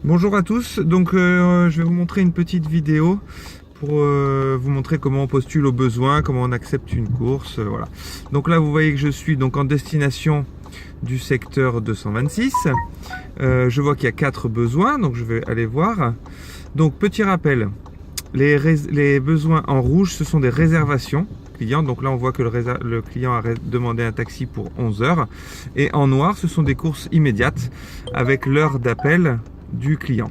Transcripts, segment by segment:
Bonjour à tous, donc je vais vous montrer une petite vidéo pour vous montrer comment on postule aux besoins, comment on accepte une course, voilà. Donc là vous voyez que je suis donc en destination du secteur 226. Je vois qu'il y a 4 besoins, donc je vais aller voir. Donc petit rappel, les besoins en rouge ce sont des réservations clients, donc là on voit que le client a demandé un taxi pour 11 h, et en noir ce sont des courses immédiates avec l'heure d'appel du client.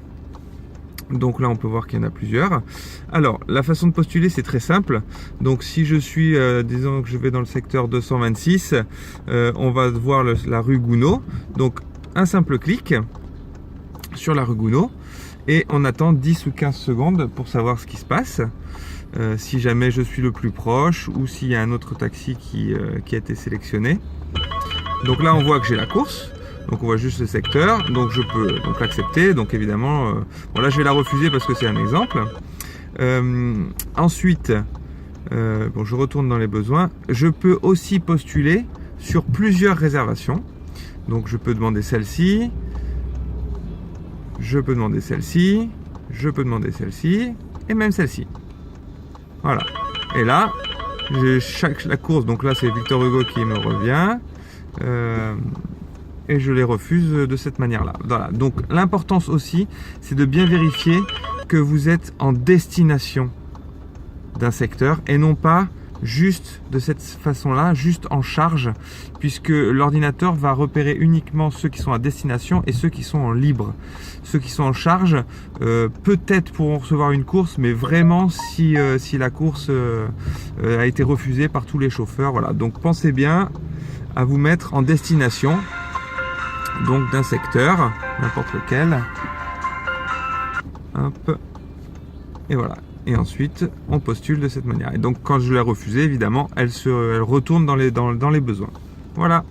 Donc là on peut voir qu'il y en a plusieurs. Alors la façon de postuler c'est très simple. Donc si je suis disons que je vais dans le secteur 226, on va voir la rue Gounod. Donc un simple clic sur la rue Gounod et on attend 10 ou 15 secondes pour savoir ce qui se passe, si jamais je suis le plus proche ou s'il y a un autre taxi qui a été sélectionné. Donc là on voit que j'ai la course. Donc on voit juste le secteur, donc je peux donc l'accepter. Donc évidemment, bon là je vais la refuser parce que c'est un exemple. Ensuite, bon, je retourne dans les besoins. Je peux aussi postuler sur plusieurs réservations. Donc je peux demander celle-ci, je peux demander celle-ci, je peux demander celle-ci et même celle-ci. Voilà. Et là, j'ai la course. Donc là c'est Victor Hugo qui me revient. Et je les refuse de cette manière-là. Voilà. Donc l'importance aussi, c'est de bien vérifier que vous êtes en destination d'un secteur et non pas juste de cette façon-là, juste en charge, puisque l'ordinateur va repérer uniquement ceux qui sont à destination et ceux qui sont en libre. Ceux qui sont en charge, peut-être pourront recevoir une course, mais vraiment si la course a été refusée par tous les chauffeurs. Voilà. Donc pensez bien à vous mettre en destination, donc d'un secteur, n'importe lequel. Hop. Et voilà. Et ensuite, on postule de cette manière. Et donc, quand je l'ai refusée, évidemment, elle retourne dans les besoins. Voilà.